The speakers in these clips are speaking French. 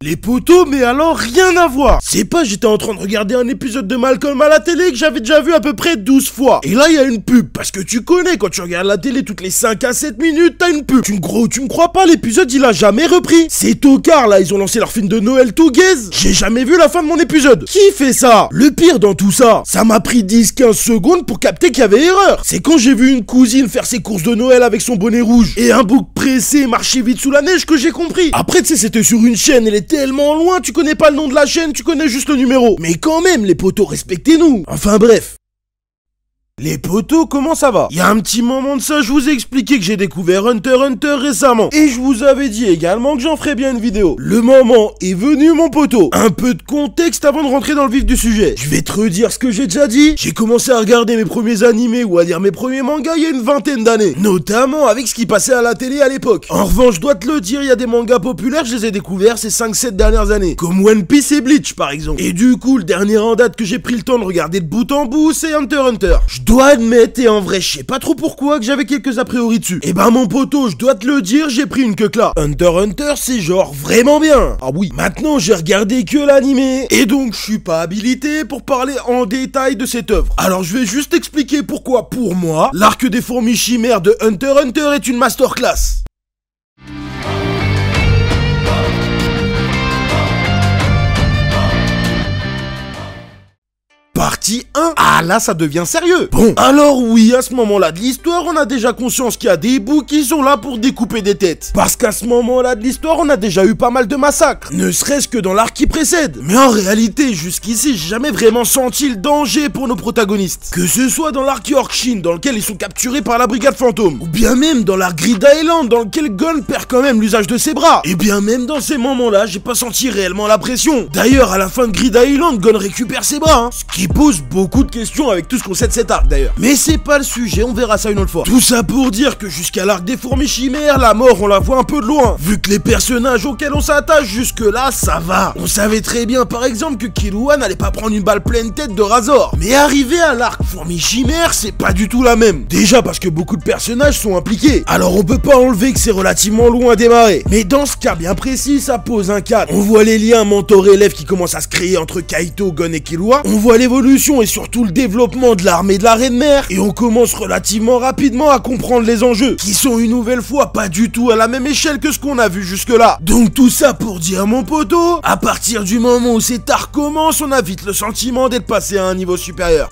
Les potos, mais alors rien à voir. C'est pas j'étais en train de regarder un épisode de Malcolm à la télé que j'avais déjà vu à peu près 12 fois. Et là il y a une pub, parce que tu connais, quand tu regardes la télé toutes les 5 à 7 minutes, t'as une pub. Tu me crois pas, l'épisode il a jamais repris. Ces tocards là, ils ont lancé leur film de Noël Together. J'ai jamais vu la fin de mon épisode. Qui fait ça? Le pire dans tout ça, ça m'a pris 10-15 secondes pour capter qu'il y avait erreur. C'est quand j'ai vu une cousine faire ses courses de Noël avec son bonnet rouge et un bouc pressé marcher vite sous la neige que j'ai compris. Après tu sais, c'était sur une chaîne, elle est tellement loin, tu connais pas le nom de la chaîne, tu connais juste le numéro. Mais quand même, les potos, respectez-nous. Enfin bref. Les potos, comment ça va? Il y a un petit moment de ça, je vous ai expliqué que j'ai découvert Hunter x Hunter récemment. Et je vous avais dit également que j'en ferais bien une vidéo. Le moment est venu, mon poteau. Un peu de contexte avant de rentrer dans le vif du sujet. Je vais te redire ce que j'ai déjà dit. J'ai commencé à regarder mes premiers animés ou à lire mes premiers mangas il y a une vingtaine d'années. Notamment avec ce qui passait à la télé à l'époque. En revanche, je dois te le dire, il y a des mangas populaires, je les ai découverts ces 5-7 dernières années. Comme One Piece et Bleach par exemple. Et du coup, le dernier en date que j'ai pris le temps de regarder de bout en bout, c'est Hunter x Hunter. Je dois admettre, et en vrai je sais pas trop pourquoi, que j'avais quelques a priori dessus. Et ben mon poteau, je dois te le dire, j'ai pris une queue là. Hunter x Hunter c'est genre vraiment bien. Ah oui, maintenant j'ai regardé que l'animé, et donc je suis pas habilité pour parler en détail de cette œuvre. Alors je vais juste expliquer pourquoi pour moi, l'arc des fourmis chimères de Hunter x Hunter est une masterclass. Partie 1. Ah là ça devient sérieux. Bon, alors oui, à ce moment-là de l'histoire, on a déjà conscience qu'il y a des boucs qui sont là pour découper des têtes. Parce qu'à ce moment-là de l'histoire, on a déjà eu pas mal de massacres. Ne serait-ce que dans l'arc qui précède. Mais en réalité, jusqu'ici, j'ai jamais vraiment senti le danger pour nos protagonistes. Que ce soit dans l'arc Yorkshire, dans lequel ils sont capturés par la brigade fantôme. Ou bien même dans l'arc Grid Island, dans lequel Gon perd quand même l'usage de ses bras. Et bien même dans ces moments-là, j'ai pas senti réellement la pression. D'ailleurs, à la fin de Grid Island, Gon récupère ses bras, hein. Ce qui pose beaucoup de questions avec tout ce qu'on sait de cet arc d'ailleurs. Mais c'est pas le sujet, on verra ça une autre fois. Tout ça pour dire que jusqu'à l'arc des fourmis chimères, la mort on la voit un peu de loin. Vu que les personnages auxquels on s'attache jusque là, ça va. On savait très bien par exemple que Killua n'allait pas prendre une balle pleine tête de Razor. Mais arrivé à l'arc fourmis chimères, c'est pas du tout la même. Déjà parce que beaucoup de personnages sont impliqués. Alors on peut pas enlever que c'est relativement loin à démarrer. Mais dans ce cas bien précis, ça pose un cadre. On voit les liens mentor-élève qui commencent à se créer entre Kaito, Gon et Killua. On voit l'évolution et surtout le développement de l'armée de la Reine Mère, et on commence relativement rapidement à comprendre les enjeux, qui sont une nouvelle fois pas du tout à la même échelle que ce qu'on a vu jusque là. Donc tout ça pour dire mon poteau, à partir du moment où cet arc commence, on a vite le sentiment d'être passé à un niveau supérieur.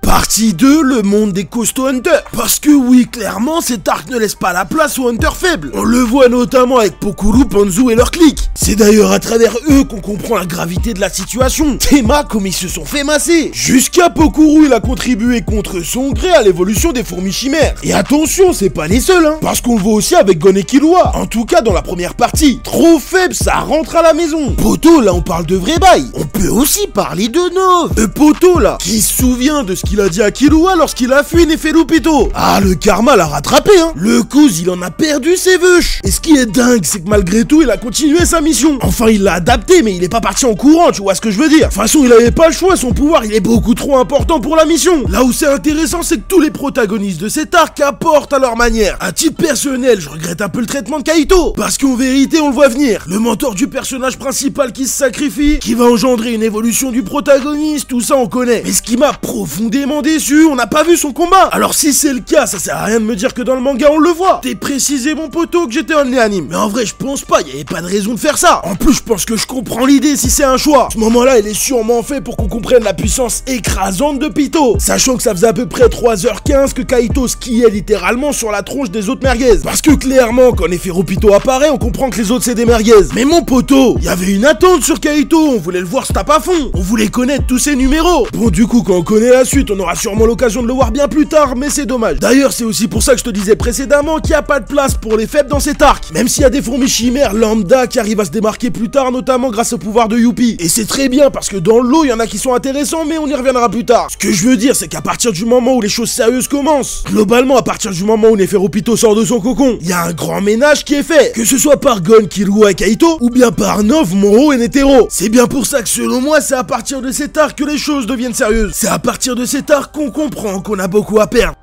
Partie 2, le monde des costauds Hunters. Parce que oui, clairement, cet arc ne laisse pas la place aux Hunters faibles. On le voit notamment avec Pokuru, Panzu et leur clique. C'est d'ailleurs à travers eux qu'on comprend la gravité de la situation. Théma comme ils se sont fait masser. Jusqu'à Pokuru, il a contribué contre son gré à l'évolution des fourmis chimères. Et attention, c'est pas les seuls, hein. Parce qu'on le voit aussi avec Gon et Killua. En tout cas dans la première partie. Trop faible, ça rentre à la maison. Poto, là on parle de vrai bail. On peut aussi parler de Nov. De Poto là, qui se souvient de ce qu'il a dit à Killua lorsqu'il a fui Nefelupito. Ah, le karma l'a rattrapé, hein. Le cause, il en a perdu ses veuches. Et ce qui est dingue, c'est que malgré tout, il a continué sa mission. Enfin, il l'a adapté, mais il est pas parti en courant, tu vois ce que je veux dire. De toute façon, il avait pas le choix, son pouvoir, il est beaucoup trop important pour la mission. Là où c'est intéressant, c'est que tous les protagonistes de cet arc apportent à leur manière. À titre personnel, je regrette un peu le traitement de Kaito. Parce qu'en vérité, on le voit venir. Le mentor du personnage principal qui se sacrifie, qui va engendrer une évolution du protagoniste, tout ça on connaît. Mais ce qui m'a profondément déçu, on n'a pas vu son combat. Alors si c'est le cas, ça sert à rien de me dire que dans le manga on le voit. T'es précisé mon poteau que j'étais un anime. Mais en vrai je pense pas, y avait pas de raison de faire ça. En plus je pense que je comprends l'idée si c'est un choix. Ce moment là il est sûrement fait pour qu'on comprenne la puissance écrasante de Pito. Sachant que ça faisait à peu près 3h15 que Kaito skiait littéralement sur la tronche des autres merguez. Parce que clairement quand Neferupito apparaît on comprend que les autres c'est des merguez. Mais mon poteau, y avait une attente sur Kaito, on voulait le voir se taper à fond. On voulait connaître tous ses numéros. Bon du coup quand on connaît la suite on aura sûrement l'occasion de le voir bien plus tard, mais c'est dommage. D'ailleurs, c'est aussi pour ça que je te disais précédemment qu'il n'y a pas de place pour les faibles dans cet arc. Même s'il y a des fourmis chimères lambda qui arrivent à se démarquer plus tard, notamment grâce au pouvoir de Youpi. Et c'est très bien parce que dans l'eau, il y en a qui sont intéressants, mais on y reviendra plus tard. Ce que je veux dire, c'est qu'à partir du moment où les choses sérieuses commencent, globalement, à partir du moment où Neferupito sort de son cocon, il y a un grand ménage qui est fait. Que ce soit par Gon, Killua et Kaito, ou bien par Nov, Moro et Netero. C'est bien pour ça que selon moi, c'est à partir de cet arc que les choses deviennent sérieuses. C'est à partir de cet arc qu'on comprend qu'on a beaucoup à perdre.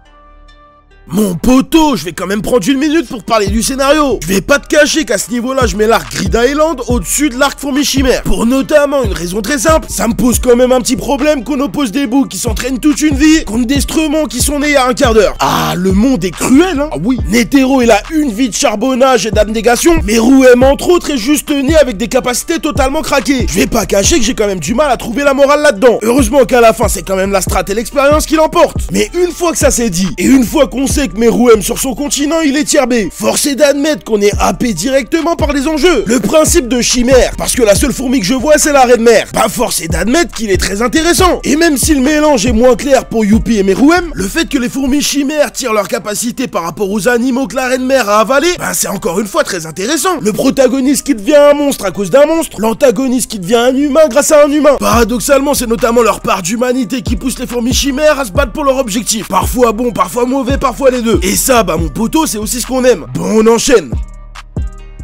Mon poteau, je vais quand même prendre une minute pour parler du scénario. Je vais pas te cacher qu'à ce niveau-là, je mets l'arc Grid Island au-dessus de l'arc Fourmi Chimère. Pour notamment une raison très simple, ça me pose quand même un petit problème qu'on oppose des boucs qui s'entraînent toute une vie contre des stremons qui sont nés il y a un quart d'heure. Ah, le monde est cruel, hein. Ah oui, Netero, il a une vie de charbonnage et d'abnégation, mais Rouem, entre autres, est juste né avec des capacités totalement craquées. Je vais pas cacher que j'ai quand même du mal à trouver la morale là-dedans. Heureusement qu'à la fin, c'est quand même la strat et l'expérience qui l'emportent. Mais une fois que ça s'est dit, et une fois qu'on sait que Meruem sur son continent, il est tier B, force est d'admettre qu'on est happé directement par les enjeux. Le principe de chimère, parce que la seule fourmi que je vois, c'est la reine mère. Bah, force est d'admettre qu'il est très intéressant. Et même si le mélange est moins clair pour Youpi et Meruem, le fait que les fourmis chimères tirent leur capacité par rapport aux animaux que la reine mère a avalés, bah, c'est encore une fois très intéressant. Le protagoniste qui devient un monstre à cause d'un monstre, l'antagoniste qui devient un humain grâce à un humain. Paradoxalement, c'est notamment leur part d'humanité qui pousse les fourmis chimères à se battre pour leur objectif. Parfois bon, parfois mauvais, parfois les deux. Et ça, bah mon poteau, c'est aussi ce qu'on aime. Bon, on enchaîne.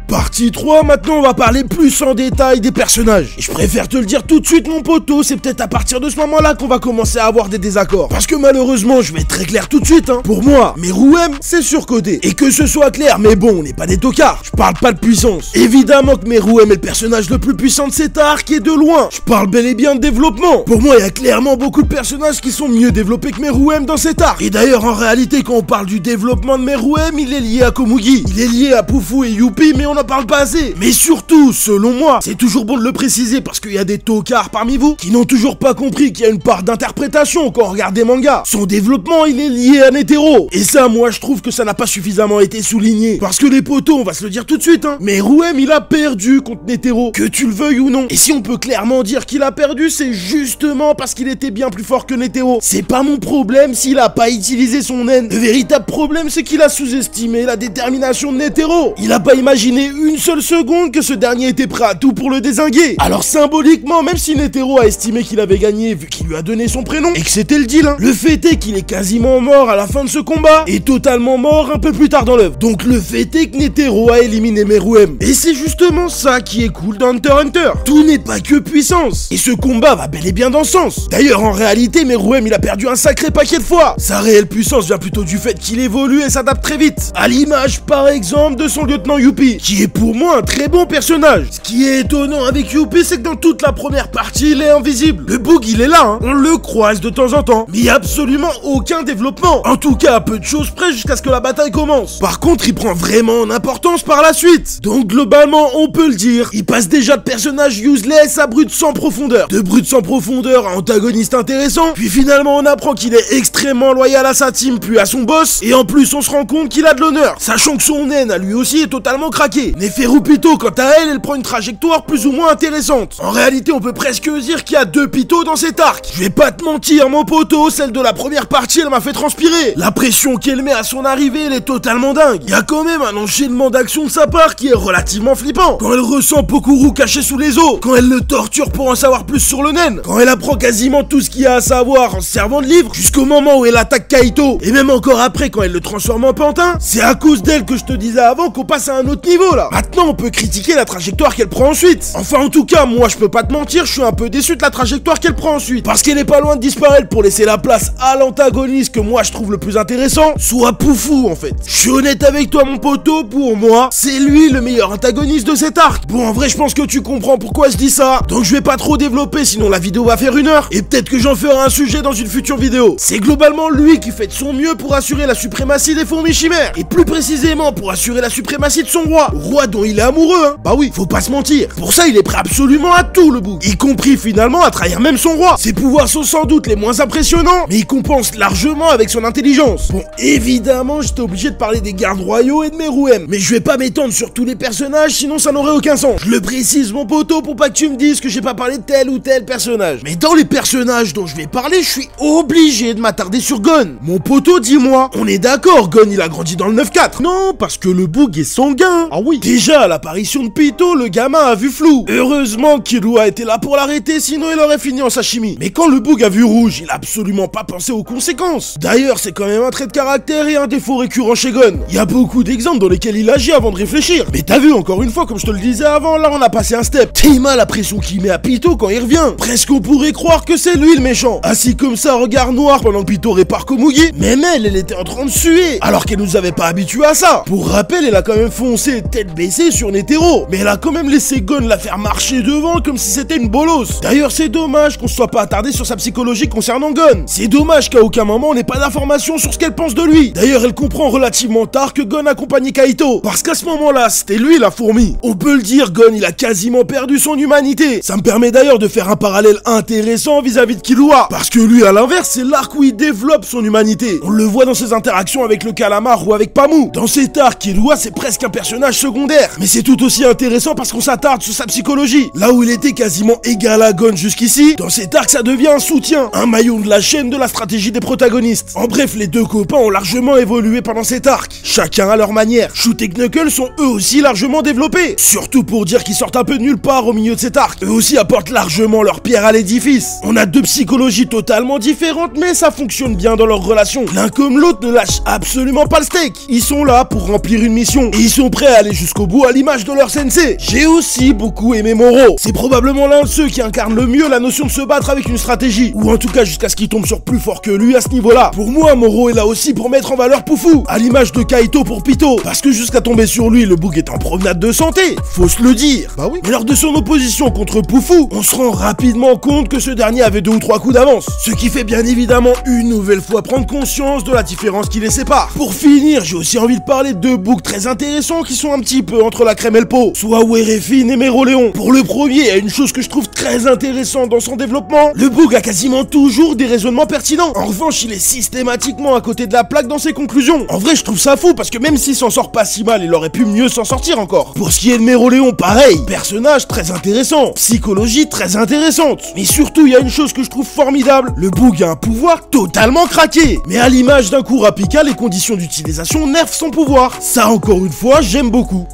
Partie 3, maintenant on va parler plus en détail des personnages. Et je préfère te le dire tout de suite mon poteau, c'est peut-être à partir de ce moment-là qu'on va commencer à avoir des désaccords. Parce que malheureusement, je vais être très clair tout de suite, hein. Pour moi, Meruem, c'est surcoté. Et que ce soit clair, mais bon, on n'est pas des tocards. Je parle pas de puissance. Évidemment que Meruem est le personnage le plus puissant de cet arc et de loin. Je parle bel et bien de développement. Pour moi, il y a clairement beaucoup de personnages qui sont mieux développés que Meruem dans cet arc. Et d'ailleurs, en réalité, quand on parle du développement de Meruem, il est lié à Komugi. Il est lié à Poufou et Youpi, mais on en parle pas assez. Mais surtout, selon moi, c'est toujours bon de le préciser parce qu'il y a des tocards parmi vous qui n'ont toujours pas compris qu'il y a une part d'interprétation quand on regarde des mangas. Son développement, il est lié à Netero. Et ça, moi, je trouve que ça n'a pas suffisamment été souligné. Parce que les potos, on va se le dire tout de suite, hein. Mais Rouem, il a perdu contre Netero, que tu le veuilles ou non. Et si on peut clairement dire qu'il a perdu, c'est justement parce qu'il était bien plus fort que Netero. C'est pas mon problème s'il a pas utilisé son naine. Le véritable problème, c'est qu'il a sous-estimé la détermination de Netero. Il a pas imaginé une seule seconde que ce dernier était prêt à tout pour le dézinguer. Alors symboliquement, même si Netero a estimé qu'il avait gagné vu qu'il lui a donné son prénom et que c'était le deal, hein, le fait est qu'il est quasiment mort à la fin de ce combat et totalement mort un peu plus tard dans l'œuvre. Donc le fait est que Netero a éliminé Meruem. Et c'est justement ça qui est cool dans Hunter x Hunter. Tout n'est pas que puissance. Et ce combat va bel et bien dans ce sens. D'ailleurs en réalité Meruem il a perdu un sacré paquet de fois. Sa réelle puissance vient plutôt du fait qu'il évolue et s'adapte très vite. À l'image par exemple de son lieutenant Youpi, qui est pour moi un très bon personnage. Ce qui est étonnant avec Youpi, c'est que dans toute la première partie, il est invisible. Le bug, il est là, hein. On le croise de temps en temps, mais il n'y a absolument aucun développement. En tout cas, à peu de choses près jusqu'à ce que la bataille commence. Par contre, il prend vraiment en importance par la suite. Donc globalement, on peut le dire, il passe déjà de personnage useless à brute sans profondeur. De brute sans profondeur à antagoniste intéressant, puis finalement on apprend qu'il est extrêmement loyal à sa team, puis à son boss, et en plus on se rend compte qu'il a de l'honneur, sachant que son naine à lui aussi est totalement craqué. Neferupito, quant à elle prend une trajectoire plus ou moins intéressante. En réalité, on peut presque dire qu'il y a deux pitos dans cet arc. Je vais pas te mentir, mon poteau, celle de la première partie, elle m'a fait transpirer. La pression qu'elle met à son arrivée, elle est totalement dingue. Il y a quand même un enchaînement d'actions de sa part qui est relativement flippant. Quand elle ressent Pokuru caché sous les os, quand elle le torture pour en savoir plus sur le naine, quand elle apprend quasiment tout ce qu'il y a à savoir en se servant de livres, jusqu'au moment où elle attaque Kaito, et même encore après quand elle le transforme en pantin, c'est à cause d'elle que je te disais avant qu'on passe à un autre niveau là. Maintenant, on peut critiquer la trajectoire qu'elle prend ensuite. Enfin, en tout cas, moi, je peux pas te mentir, je suis un peu déçu de la trajectoire qu'elle prend ensuite. Parce qu'elle est pas loin de disparaître pour laisser la place à l'antagoniste que moi, je trouve le plus intéressant, soit Poufou, en fait. Je suis honnête avec toi, mon poteau, pour moi, c'est lui le meilleur antagoniste de cet arc. Bon, en vrai, je pense que tu comprends pourquoi je dis ça. Donc, je vais pas trop développer, sinon la vidéo va faire 1 heure. Et peut-être que j'en ferai un sujet dans une future vidéo. C'est globalement lui qui fait de son mieux pour assurer la suprématie des fourmis chimères. Et plus précisément, pour assurer la suprématie de son roi dont il est amoureux, hein. Bah oui, faut pas se mentir. Pour ça, il est prêt absolument à tout, le bouc. Y compris finalement à trahir même son roi. Ses pouvoirs sont sans doute les moins impressionnants, mais il compense largement avec son intelligence. Bon, évidemment, j'étais obligé de parler des gardes royaux et de Meruem, mais je vais pas m'étendre sur tous les personnages, sinon ça n'aurait aucun sens. Je le précise, mon poteau, pour pas que tu me dises que j'ai pas parlé de tel ou tel personnage. Mais dans les personnages dont je vais parler, je suis obligé de m'attarder sur Gon. Mon poteau, dis-moi, on est d'accord, Gon, il a grandi dans le 9-4. Non, parce que le bouc est sanguin. Ah oui. oui. Déjà, à l'apparition de Pitou, le gamin a vu flou. Heureusement Killua était là pour l'arrêter, sinon il aurait fini en sashimi. Mais quand le boug a vu rouge, il a absolument pas pensé aux conséquences. D'ailleurs, c'est quand même un trait de caractère et un défaut récurrent chez Gon. Il y a beaucoup d'exemples dans lesquels il agit avant de réfléchir. Mais t'as vu, encore une fois, comme je te le disais avant, là on a passé un step. T'as la pression qu'il met à Pitou quand il revient. Presque on pourrait croire que c'est lui le méchant. Assis comme ça, regard noir pendant que Pitou répare Komugi. Même elle était en train de suer, alors qu'elle nous avait pas habitués à ça. Pour rappel, elle a quand même foncé tête baissée sur Netero. Mais elle a quand même laissé Gon la faire marcher devant comme si c'était une bolosse. D'ailleurs, c'est dommage qu'on se soit pas attardé sur sa psychologie concernant Gon. C'est dommage qu'à aucun moment on n'ait pas d'informations sur ce qu'elle pense de lui. D'ailleurs, elle comprend relativement tard que Gon accompagnait Kaito. Parce qu'à ce moment-là, c'était lui la fourmi. On peut le dire, Gon, il a quasiment perdu son humanité. Ça me permet d'ailleurs de faire un parallèle intéressant vis-à-vis de Killua. Parce que lui, à l'inverse, c'est l'arc où il développe son humanité. On le voit dans ses interactions avec le calamar ou avec Pamu. Dans cet arc, Killua, c'est presque un personnage secondaire. Mais c'est tout aussi intéressant parce qu'on s'attarde sur sa psychologie. Là où il était quasiment égal à Gon jusqu'ici, dans cet arc, ça devient un soutien. Un maillon de la chaîne de la stratégie des protagonistes. En bref, les deux copains ont largement évolué pendant cet arc. Chacun à leur manière. Shoot et Knuckles sont eux aussi largement développés. Surtout pour dire qu'ils sortent un peu de nulle part au milieu de cet arc. Eux aussi apportent largement leur pierre à l'édifice. On a deux psychologies totalement différentes, mais ça fonctionne bien dans leur relation. L'un comme l'autre ne lâche absolument pas le steak. Ils sont là pour remplir une mission. Et ils sont prêts à aller jusqu'au bout à l'image de leur sensei. J'ai aussi beaucoup aimé Moro. C'est probablement l'un de ceux qui incarne le mieux la notion de se battre avec une stratégie. Ou en tout cas jusqu'à ce qu'il tombe sur plus fort que lui à ce niveau-là. Pour moi, Moro est là aussi pour mettre en valeur Pufu. À l'image de Kaito pour Pitou. Parce que jusqu'à tomber sur lui, le boug est en promenade de santé. Faut se le dire. Bah oui. Mais lors de son opposition contre Pufu, on se rend rapidement compte que ce dernier avait 2 ou 3 coups d'avance. Ce qui fait bien évidemment une nouvelle fois prendre conscience de la différence qui les sépare. Pour finir, j'ai aussi envie de parler de deux bougs très intéressants qui sont un petit peu entre la crème et le pot. Soit Werefin et Méroléon. Pour le premier, il y a une chose que je trouve très intéressante dans son développement. Le boug a quasiment toujours des raisonnements pertinents. En revanche, il est systématiquement à côté de la plaque dans ses conclusions. En vrai, je trouve ça fou parce que même s'il s'en sort pas si mal, il aurait pu mieux s'en sortir encore. Pour ce qui est de Méroléon, pareil. Personnage très intéressant. Psychologie très intéressante. Mais surtout, il y a une chose que je trouve formidable. Le boug a un pouvoir totalement craqué. Mais à l'image d'un Kurapika, les conditions d'utilisation nerfent son pouvoir. Ça, encore une fois, j'aime beaucoup.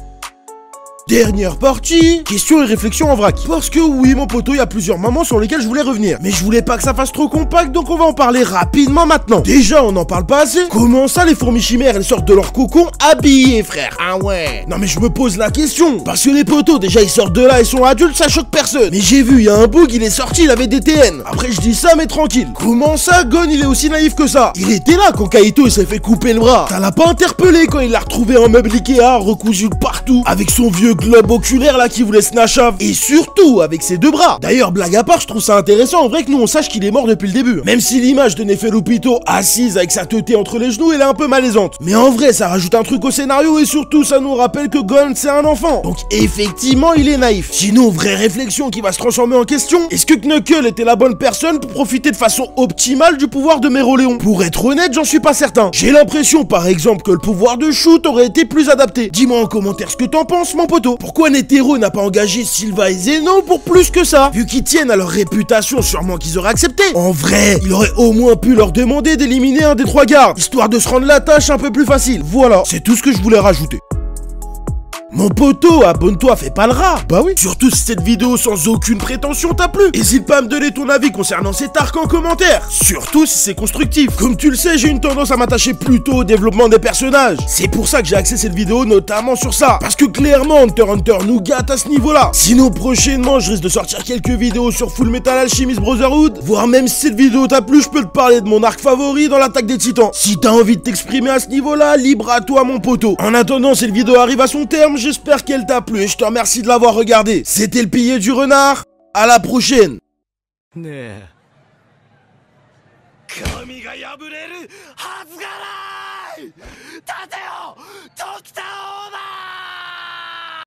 Dernière partie, questions et réflexions en vrac. Parce que oui mon poteau, il y a plusieurs moments sur lesquels je voulais revenir. Mais je voulais pas que ça fasse trop compact, donc on va en parler rapidement maintenant. Déjà, on n'en parle pas assez. Comment ça les fourmis chimères, elles sortent de leur cocon habillées, frère? Ah ouais. Non mais je me pose la question. Parce que les poteaux, déjà ils sortent de là, ils sont adultes, ça choque personne. Mais j'ai vu, il y a un boug, il est sorti, il avait des TN. Après je dis ça, mais tranquille. Comment ça, Gon, il est aussi naïf que ça? Il était là quand Kaito il s'est fait couper le bras. Ça l'a pas interpellé quand il l'a retrouvé en meuble Ikea, recousu de partout, avec son vieux globe oculaire là qui voulait snatch-av, et surtout avec ses 2 bras. D'ailleurs, blague à part, je trouve ça intéressant en vrai que nous on sache qu'il est mort depuis le début. Même si l'image de Nefelupito assise avec sa teuté entre les genoux, elle est un peu malaisante. Mais en vrai, ça rajoute un truc au scénario et surtout ça nous rappelle que Gon c'est un enfant. Donc effectivement, il est naïf. Sinon, vraie réflexion qui va se transformer en question, est-ce que Knuckle était la bonne personne pour profiter de façon optimale du pouvoir de Méroléon? Pour être honnête, j'en suis pas certain. J'ai l'impression par exemple que le pouvoir de Shoot aurait été plus adapté. Dis-moi en commentaire ce que t'en penses mon poteau. Pourquoi Netero n'a pas engagé Silva et Zeno pour plus que ça? Vu qu'ils tiennent à leur réputation, sûrement qu'ils auraient accepté. En vrai, il aurait au moins pu leur demander d'éliminer un des 3 gardes, histoire de se rendre la tâche un peu plus facile. Voilà, c'est tout ce que je voulais rajouter. Mon poteau, abonne-toi, fais pas le rat. Bah oui. Surtout si cette vidéo sans aucune prétention t'a plu. N'hésite pas à me donner ton avis concernant cet arc en commentaire. Surtout si c'est constructif. Comme tu le sais, j'ai une tendance à m'attacher plutôt au développement des personnages. C'est pour ça que j'ai axé cette vidéo notamment sur ça. Parce que clairement, Hunter x Hunter nous gâte à ce niveau-là. Sinon, prochainement, je risque de sortir quelques vidéos sur Full Metal Alchemist Brotherhood. Voire même si cette vidéo t'a plu, je peux te parler de mon arc favori dans l'attaque des titans. Si t'as envie de t'exprimer à ce niveau-là, libre à toi mon poteau. En attendant, cette vidéo arrive à son terme. J'espère qu'elle t'a plu et je te remercie de l'avoir regardé. C'était le pilier du renard. À la prochaine. 神が破れるはずがない。立てよ、ドクターオーバー。